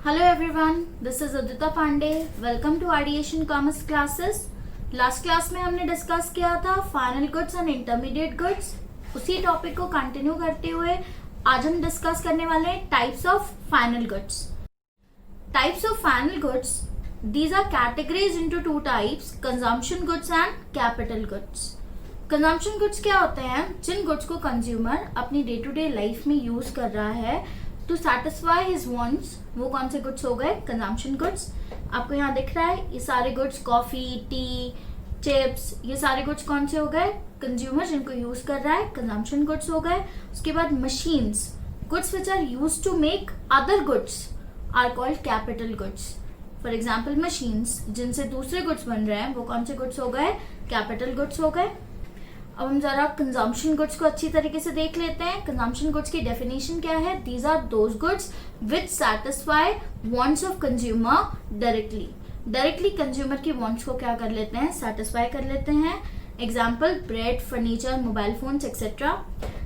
Hello everyone, this is Udita Pandey. Welcome to Ideation Commerce classes. Last class में हमने discuss किया था final goods and intermediate goods. उसी topic को continue करते हुए आज हम डिस्कस करने वाले हैं types of final goods. Types of final goods, these are categorized into two types, consumption goods and capital goods. Consumption goods क्या होते हैं? जिन गुड्स को कंज्यूमर अपनी डे टू डे लाइफ में यूज कर रहा है टू सेटिस्फाई हिज वांट्स. वो कौन से गुड्स हो गए? Consumption goods. आपको यहाँ दिख रहा है ये सारे गुड्स, कॉफी, टी, चिप्स, ये सारे गुड्स कौन से हो गए? कंज्यूमर जिनको यूज कर रहा है, कंजम्पशन गुड्स हो गए. उसके बाद machines, goods which are use to make other goods are called capital goods. For example machines जिनसे दूसरे गुड्स बन रहे हैं वो कौन से गुड्स हो गए? कैपिटल गुड्स हो गए. अब हम जरा कंजम्पशन गुड्स को अच्छी तरीके से देख लेते हैं. कंजम्पशन गुड्स की डेफिनेशन क्या है? These are those goods which satisfy wants of consumer directly. Directly consumer की वांट्स को क्या कर लेते हैं? सेटिस्फाई कर लेते हैं. Example bread, furniture, mobile phones etcetera.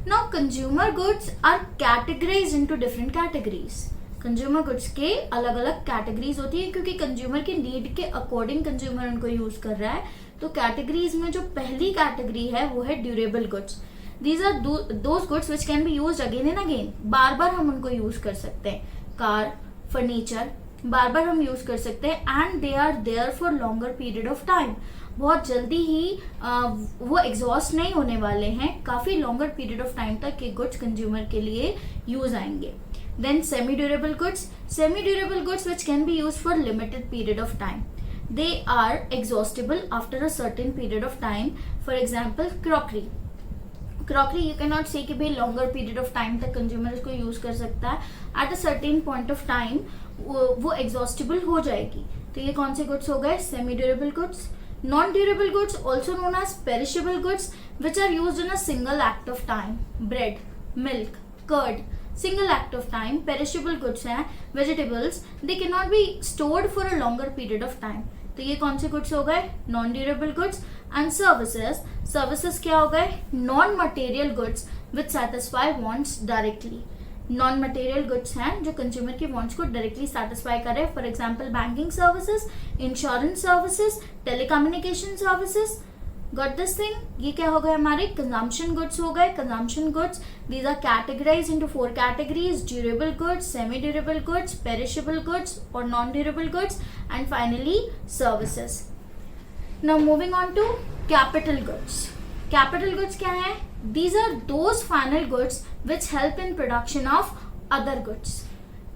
Now consumer goods are categorised into different categories. Consumer goods के अलग अलग कैटेगरीज होती है क्योंकि कंज्यूमर के नीड के अकॉर्डिंग कंज्यूमर उनको यूज कर रहा है. तो कैटेगरीज में जो पहली कैटेगरी है वो है durable goods. These are those goods which can be used again and again. बार बार हम उनको यूज कर सकते हैं. कार, फर्नीचर बार बार हम यूज कर सकते हैं and they are there for longer period of time. बहुत जल्दी ही वो एग्जॉस्ट नहीं होने वाले हैं. काफी लॉन्गर पीरियड ऑफ टाइम तक ये गुड्स कंज्यूमर के लिए यूज आएंगे. Then semi-durable goods. Semi-durable goods which can be used for limited period of time. They are exhaustible after a certain period of time. For example, crockery. Crockery you cannot say कि भाई longer period of time तक consumer इसको use कर सकता है. At a certain point of time वो exhaustible हो जाएगी. तो ये कौन से goods हो गए? Semi-durable goods. Non-durable goods also known as perishable goods which are used in a single act of time. Bread, milk, curd. Single act of time. Perishable goods हैं. Vegetables they cannot be stored for a longer period of time. तो ये कौन से goods हो गए? Non-durable goods. And services. Services क्या हो गए? Non-material goods which satisfy wants directly. Non-material goods हैं जो consumer की wants को directly satisfy करे. For example, banking services, insurance services, telecommunication services. Got this thing? ये क्या हो गए हमारे? कंजम्पशन गुड्स हो गए. Consumption goods these are categorized into four categories: durable goods, semi durable goods, perishable goods or non durable goods, and finally services. Now moving on to capital goods. Capital goods क्या है? These are those final goods which help in production of other goods.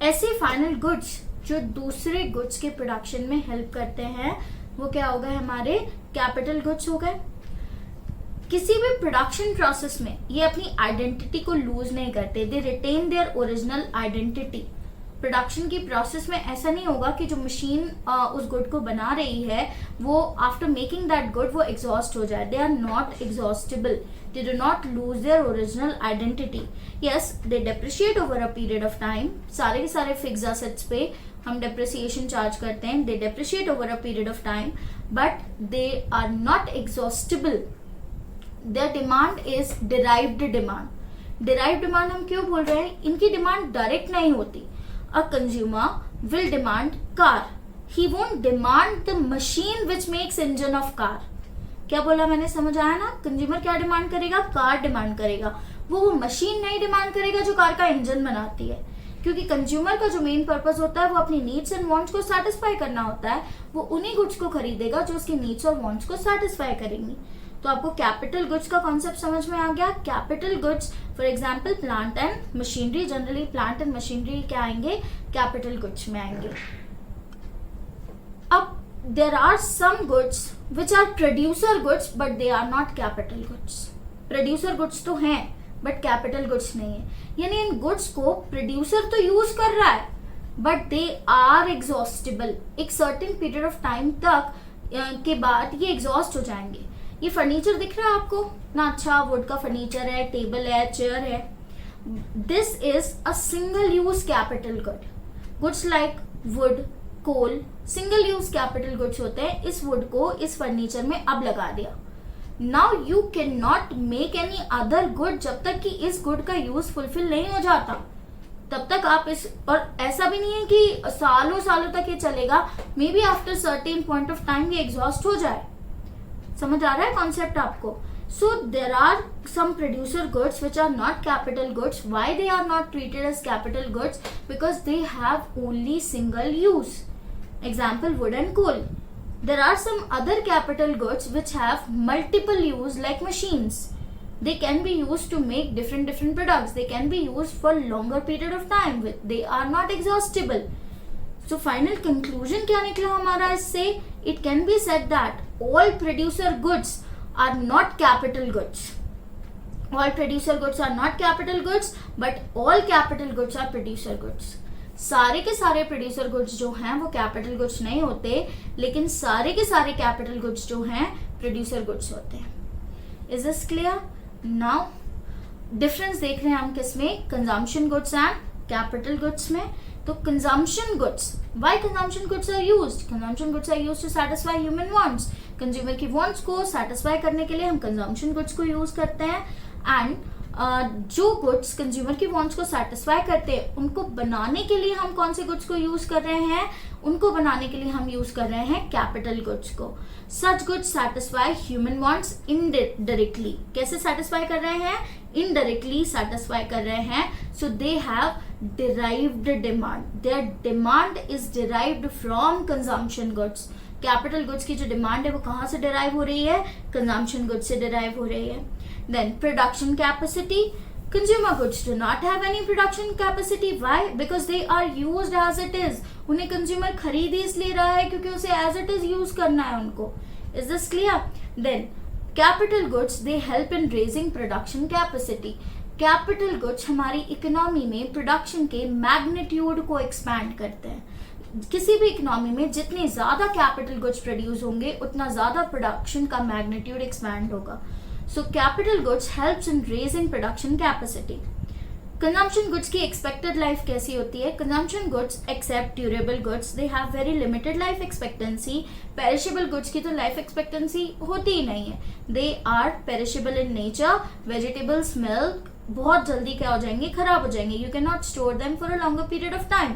ऐसे final goods जो दूसरे goods के production में help करते हैं वो क्या हो गए हमारे? कैपिटल गुड्स हो गए. किसी भी प्रोडक्शन प्रोसेस में ये अपनी आइडेंटिटी को लूज नहीं करते. They retain their original identity. Production की प्रोसेस में ऐसा नहीं होगा कि जो मशीन उस गुड को बना रही है वो आफ्टर मेकिंग दैट गुड वो एग्जॉस्ट हो जाए. They are not exhaustible. They do not lose their original identity. Yes, they depreciate over a period of time. सारे के सारे फिक्स एसेट्स पे हम डेप्रिसिएशन चार्ज करते हैं. They depreciate over a period of time but they are not exhaustible. Their demand is derived demand. Derived demand हम क्यों बोल रहे हैं? इनकी डिमांड डायरेक्ट नहीं होती. A consumer will demand car. He won't demand the machine which makes engine of car. क्या बोला मैंने? समझ आया ना? कंज्यूमर क्या डिमांड करेगा? कार डिमांड करेगा. वो मशीन नहीं डिमांड करेगा जो कार का इंजन बनाती है. क्योंकि कंज्यूमर का जो मेन पर्पस होता है वो अपनी नीड्स एंड वांट्स को सेटिस्फाई करना होता है. वो उन्हीं गुड्स को खरीदेगा जो उसकी नीड्स और वांट्स को सेटिस्फाई करेंगी. तो आपको कैपिटल गुड्स का कॉन्सेप्ट समझ में आ गया. Capital goods for example plant and machinery. Generally plant and machinery क्या आएंगे? कैपिटल गुड्स में आएंगे. अब there are some goods which are producer goods but they are not capital goods. Producer goods तो हैं बट कैपिटल गुड्स नहीं है. यानी इन गुड्स को प्रोड्यूसर तो यूज कर रहा है बट दे आर एग्जॉस्टेबल. एक सर्टेन पीरियड ऑफ टाइम तक के बाद ये एग्जॉस्ट हो जाएंगे. ये फर्नीचर दिख रहा है आपको ना? अच्छा, वुड का फर्नीचर है, टेबल है, चेयर है. This is a single use capital good. Goods like wood, coal single use capital goods होते हैं. इस वुड को इस फर्नीचर में अब लगा दिया. Now you can not make any other good जब तक कि इस गुड का यूज फुलफिल नहीं हो जाता. तब तक आप इस, और ऐसा भी नहीं है कि सालों सालों तक ये चलेगा, may be after certain point of time ये एग्जॉस्ट हो जाए। समझ आ रहा है कॉन्सेप्ट आपको? So there are some producer goods which are not capital goods. Why they are not treated as capital goods? Because they have only single use. Example, wood and coal. There are some other capital goods which have multiple use, like machines. They can be used to make different products. They can be used for longer period of time. They are not exhaustible. So final conclusion क्या निकला हमारा इससे? It can be said that all producer goods are not capital goods. All producer goods are not capital goods, but all capital goods are producer goods. सारे के सारे producer goods जो हैं वो capital goods नहीं होते, लेकिन सारे के सारे capital goods जो हैं producer goods होते हैं. Is this clear? Now difference देख रहे हैं हम किस में? Consumption goods and capital goods में. तो consumption goods, why consumption goods are used? Consumption goods are used to satisfy human wants. Consumer की wants को satisfy करने के लिए हम consumption goods को use करते हैं, and जो goods कंज्यूमर की wants को satisfy करते हैं उनको बनाने के लिए हम कौन से goods को use कर रहे हैं? उनको बनाने के लिए हम use कर रहे हैं capital goods को. Such goods satisfy human wants indirectly. कैसे satisfy कर रहे हैं? Indirectly satisfy कर रहे हैं. So they have derived demand. Their demand is derived from consumption goods. Capital goods की जो डिमांड है वो कहाँ से डिराइव हो रही है? कंजम्पशन गुड्स से डिराइव हो रही है. Then production capacity. Consumer goods do not have any production capacity. Why? Because they are used as it is. उन्हें कंज्यूमर खरीद इसलिए रहा है क्योंकि उसे एज इट इज यूज करना है उनको. Is this clear? Then capital goods they help in raising production capacity. Capital goods हमारी इकोनॉमी में प्रोडक्शन के मैग्नीट्यूड को एक्सपैंड करते हैं. किसी भी इकोनॉमी में जितने ज्यादा कैपिटल गुड्स प्रोड्यूस होंगे उतना ज्यादा प्रोडक्शन का मैग्नीट्यूड एक्सपैंड होगा. So capital goods helps in raising production capacity. Consumption goods की एक्सपेक्टेड लाइफ कैसी होती है? Consumption goods except durable goods they have very limited life expectancy. Perishable goods की तो लाइफ एक्सपेक्टेंसी होती ही नहीं है. They are perishable in nature. Vegetables, milk बहुत जल्दी क्या हो जाएंगे? खराब हो जाएंगे. You can not store them for a longer period of time.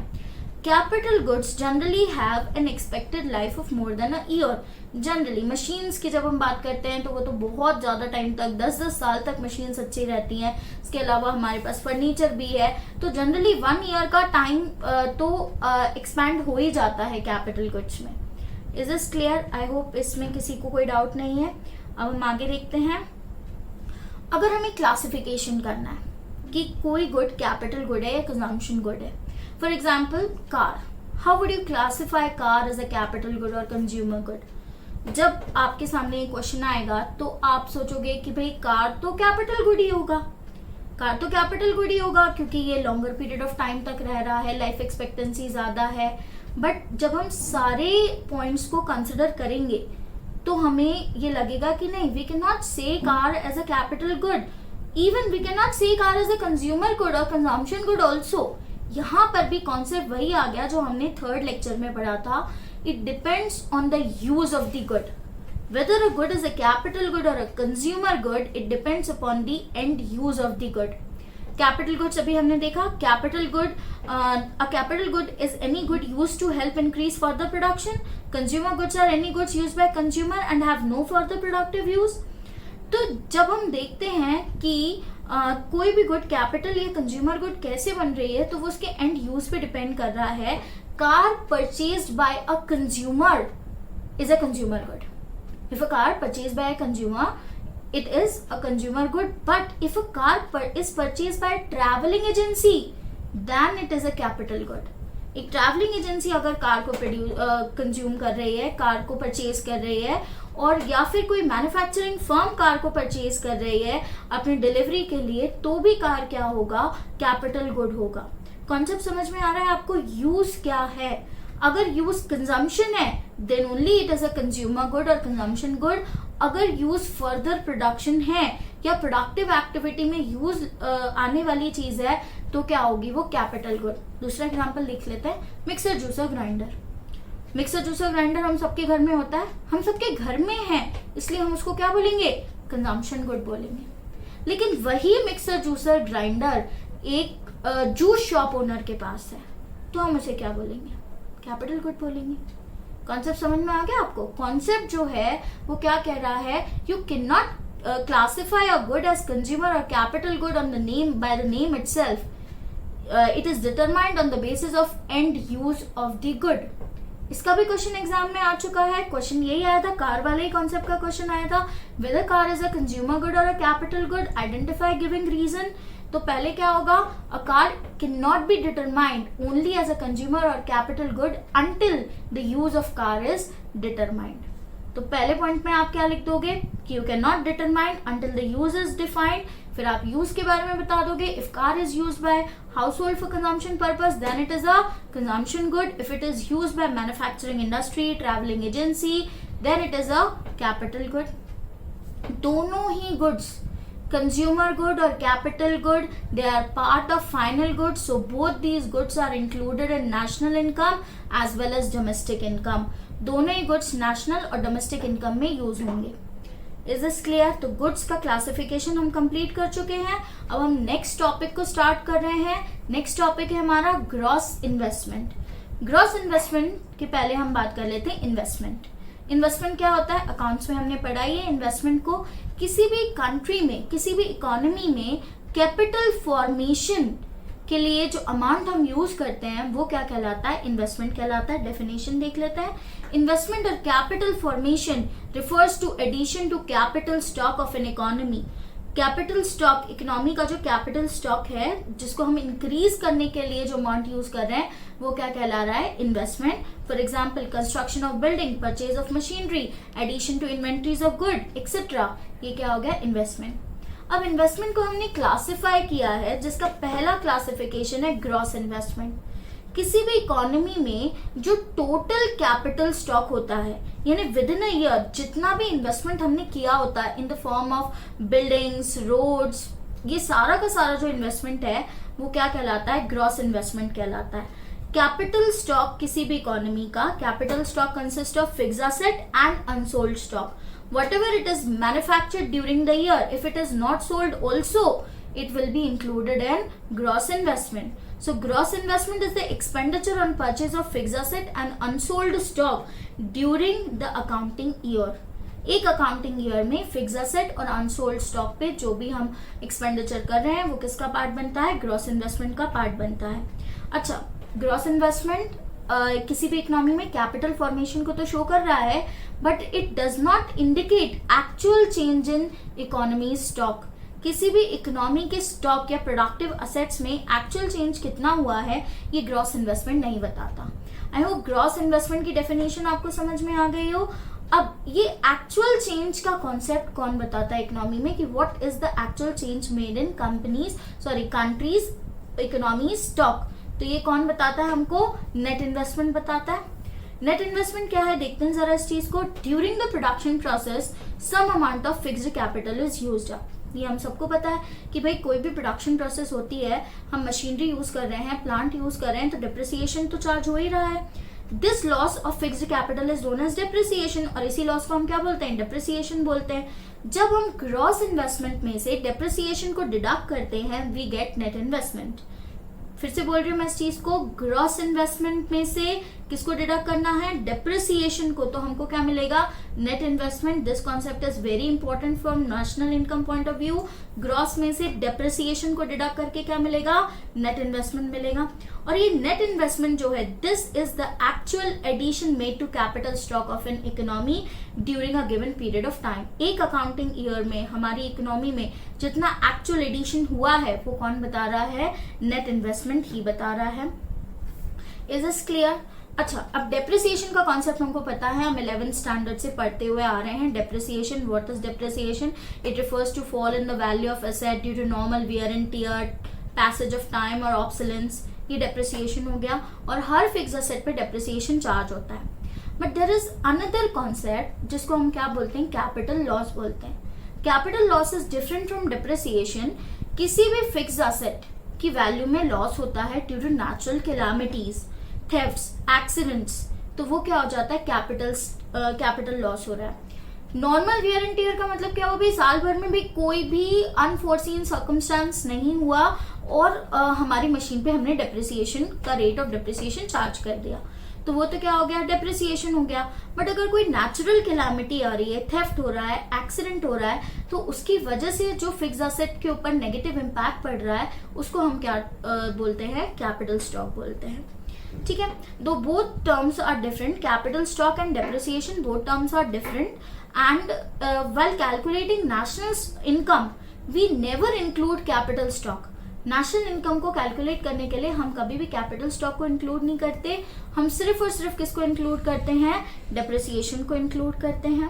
Capital goods generally have an expected life of more than a year. Generally machines की जब हम बात करते हैं तो वो तो बहुत ज़्यादा टाइम तक 10-10 साल तक मशीन्स अच्छी रहती हैं. इसके अलावा हमारे पास फर्नीचर भी है, तो जनरली 1 ईयर का टाइम तो एक्सपैंड हो ही जाता है कैपिटल गुड्स में. Is this clear? I hope इसमें किसी को कोई डाउट नहीं है. अब हम आगे देखते हैं. अगर हमें क्लासिफिकेशन करना है कि कोई गुड कैपिटल गुड है या कंजम्पशन गुड है. For example, car. How would you classify car as a capital good or consumer good? जब आपके सामने ये क्वेश्चन आएगा तो आप सोचोगे कि भाई कार तो कैपिटल गुड ही होगा. कार तो कैपिटल गुड ही होगा क्योंकि ये लॉन्गर पीरियड ऑफ टाइम तक रह रहा है, लाइफ एक्सपेक्टेंसी ज्यादा है. बट जब हम सारे पॉइंट्स को कंसिडर करेंगे तो हमें ये लगेगा कि नहीं, we can not say car as a capital good. Even we can not say car as a consumer good और कंजम्पशन गुड ऑल्सो. यहाँ पर भी कॉन्सेप्ट वही आ गया जो हमने 3rd लेक्चर में पढ़ा था. It depends on the use of the good. Whether a good is a capital good और a consumer good, it depends upon the end use of the good. Capital goods अभी हमने देखा. Capital good, a capital good is any good use to help increase further production. Consumer goods are any goods use by consumer and have no further productive use. तो जब हम देखते हैं कि कोई भी गुड कैपिटल या कंज्यूमर गुड कैसे बन रही है तो वो उसके एंड यूज पे डिपेंड कर रहा है. Car purchased by a consumer is a consumer good. If a car purchased by a consumer it is a consumer good. But if a car is purchased by travelling agency then it is a capital good. एक travelling agency अगर car को consume कर रही है, car को purchase कर रही है, और या फिर कोई मैन्युफैक्चरिंग फर्म कार को परचेज कर रही है अपनी डिलीवरी के लिए, तो भी कार क्या होगा? कैपिटल गुड होगा. कॉन्सेप्ट समझ में आ रहा है आपको? यूज क्या है? अगर यूज कंजम्पशन है then only it is a consumer good और कंजम्पशन गुड. अगर यूज फर्दर प्रोडक्शन है या प्रोडक्टिव एक्टिविटी में यूज आने वाली चीज है तो क्या होगी? वो कैपिटल गुड. दूसरा एग्जांपल लिख लेते हैं. Mixer juicer grinder. Mixer juicer grinder हम सबके घर में होता है, हम सबके घर में है, इसलिए हम उसको क्या बोलेंगे? कंजम्पशन गुड बोलेंगे. लेकिन वही मिक्सर जूसर ग्राइंडर एक जूस शॉप ओनर के पास है, तो हम उसे क्या बोलेंगे? कैपिटल गुड बोलेंगे। कॉन्सेप्ट समझ में आ गया आपको? कॉन्सेप्ट जो है वो क्या कह रहा है, you can not classify a good as consumer और capital good on the name, by the name itself. It is determined on the basis of end use of the good. इसका भी क्वेश्चन एग्जाम में आ चुका है. Question यही आया था, car वाले ही कॉन्सेप्ट का क्वेश्चन आया था. Whether car is a consumer good और a capital good, identify giving reason. तो पहले क्या होगा, a car can not be determined only as a consumer और capital good until the use of car is determined. तो पहले point में आप क्या लिख दोगे कि you can not determine until the use is defined. फिर आप यूज के बारे में बता दोगे, if car is use by household for consumption purpose then it is a consumption good. If it is used by manufacturing industry, traveling agency, then it is a capital good. दोनों ही goods, consumer good और capital good, they are part of final goods. So both these goods are included in national income as well as domestic income. दोनों ही goods national और domestic income में use होंगे. Is this clear? तो goods का classification हम complete कर चुके हैं. अब हम नेक्स्ट टॉपिक को स्टार्ट कर रहे हैं. नेक्स्ट टॉपिक है हमारा ग्रॉस इन्वेस्टमेंट. ग्रॉस इन्वेस्टमेंट के पहले हम बात कर लेते हैं इन्वेस्टमेंट. इन्वेस्टमेंट क्या होता है? अकाउंट्स में हमने पढ़ाई है. इन्वेस्टमेंट को किसी भी कंट्री में, किसी भी इकोनॉमी में कैपिटल फॉर्मेशन के लिए जो अमाउंट हम यूज करते हैं वो क्या कहलाता है? इन्वेस्टमेंट कहलाता है. डेफिनेशन देख लेते हैं. इन्वेस्टमेंट और capital formation refers to addition to capital stock of an economy. Capital stock, economy का जो कैपिटल स्टॉक है जिसको हम इंक्रीज करने के लिए जो अमाउंट यूज कर रहे हैं वो क्या कहला रहा है? Investment. For example construction of building, purchase of machinery, addition to inventories of good etcetera, ये क्या हो गया? इन्वेस्टमेंट. अब इन्वेस्टमेंट को हमने क्लासिफाई किया है जिसका पहला क्लासिफिकेशन है ग्रॉस इन्वेस्टमेंट. किसी भी इकोनॉमी में जो टोटल कैपिटल स्टॉक होता है, यानी विद इन अ ईयर जितना भी इन्वेस्टमेंट हमने किया होता है in the form of buildings, roads, ये सारा का सारा जो इन्वेस्टमेंट है वो क्या कहलाता है? ग्रॉस इन्वेस्टमेंट कहलाता है. कैपिटल स्टॉक किसी भी इकोनॉमी का, capital stock consist of fixed asset and unsold stock. Whatever it is manufactured during the year, if it is not sold also, it will be included in gross investment. So gross investment is the expenditure on purchase of fixed asset and unsold stock during the accounting year. एक accounting year में fix asset और unsold stock पे जो भी हम expenditure कर रहे हैं वो किसका पार्ट बनता है? ग्रॉस इन्वेस्टमेंट का पार्ट बनता है. अच्छा, ग्रॉस इन्वेस्टमेंट किसी भी इकोनॉमी में कैपिटल फॉर्मेशन को तो शो कर रहा है, but it does not indicate actual change in economy stock. किसी भी इकोनॉमी के स्टॉक या प्रोडक्टिव असेट्स में एक्चुअल चेंज कितना हुआ है ये ग्रॉस इन्वेस्टमेंट नहीं बताता. आई होप ग्रॉस इन्वेस्टमेंट की डेफिनेशन आपको समझ में आ गई हो. अब ये एक्चुअल चेंज का कॉन्सेप्ट कौन बताता है इकोनॉमी में, कि what is the actual change made in countries economy stock. तो ये कौन बताता है हमको? नेट इन्वेस्टमेंट बताता है. नेट इन्वेस्टमेंट क्या है देखते हैं जरा इस चीज को. During the production process some amount of fixed capital is used up. ये हम सबको पता है कि भाई कोई भी प्रोडक्शन प्रोसेस होती है, हम मशीनरी यूज कर रहे हैं, प्लांट यूज कर रहे हैं, तो डिप्रिसिएशन तो चार्ज हो ही रहा है. This loss of fixed capital is known as depreciation, और इसी लॉस को हम क्या बोलते हैं? डिप्रिसिएशन बोलते हैं. जब हम ग्रॉस इन्वेस्टमेंट में से डिप्रिसिएशन को डिडक्ट करते हैं वी गेट नेट इन्वेस्टमेंट. फिर से बोल रही हूँ मैं इस चीज को, ग्रॉस इन्वेस्टमेंट में से किसको डिडक्ट करना है? डिप्रिसिएशन को. तो हमको क्या मिलेगा? Net investment. This concept is very important from national income point of view. Gross में से डिप्रिसिएशन को डिडक्ट करके क्या मिलेगा? नेट इन्वेस्टमेंट मिलेगा. और ये नेट इन्वेस्टमेंट जो है this is the actual addition made to capital stock of an economy during a given period of time. एक अकाउंटिंग ईयर में हमारी इकोनॉमी में जितना एक्चुअल एडिशन हुआ है वो कौन बता रहा है? नेट इन्वेस्टमेंट ही बता रहा है. Is this clear? अच्छा, अब डेप्रिसिएशन का कॉन्सेप्ट हमको पता है, हम 11th स्टैंडर्ड से पढ़ते हुए आ रहे हैं. Depreciation, what is depreciation? It refers to fall in the value of asset due to normal wear and tear, passage of time और ऑब्सोलेंस. ये डेप्रिसिएशन हो गया. और हर फिक्स एसेट पे डेप्रिसिएशन चार्ज होता है. But there is another concept जिसको हम क्या बोलते हैं? कैपिटल लॉस बोलते हैं. Capital loss is different from depreciation. किसी भी फिक्स एसेट की वैल्यू में लॉस होता है due to natural calamities, thefts, accidents, तो वो क्या हो जाता है? कैपिटल लॉस हो रहा है. नॉर्मल वियर एंड टियर का मतलब क्या हुआ भाई, साल भर में भी कोई भी अनफोर्सीन सर्कमस्टांस नहीं हुआ और हमारी मशीन पे हमने डेप्रिसिएशन का रेट ऑफ डेप्रिसिएशन चार्ज कर दिया, तो वो तो क्या हो गया, डेप्रिसिएशन हो गया। बट अगर कोई नेचुरल कैलामिटी आ रही है, थेफ्ट हो रहा है, एक्सीडेंट हो रहा है, तो उसकी वजह से जो फिक्स एसेट के ऊपर नेगेटिव इम्पैक्ट पड़ रहा है उसको हम क्या बोलते हैं, कैपिटल स्टॉक बोलते हैं। ठीक है, दो both terms are different, capital stock and depreciation, both terms are different. And while calculating national income we never include capital stock। National income को कैलकुलेट करने के लिए हम कभी भी कैपिटल स्टॉक को इंक्लूड नहीं करते, हम सिर्फ और सिर्फ किसको इंक्लूड करते हैं, डेप्रिसिएशन को इंक्लूड करते हैं।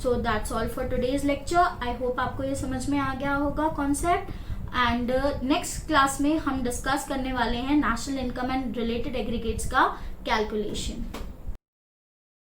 So that's all for today's lecture. I hope आपको ये समझ में आ गया होगा कॉन्सेप्ट। एंड नेक्स्ट क्लास में हम डिस्कस करने वाले हैं national income and related aggregates का कैलकुलेशन।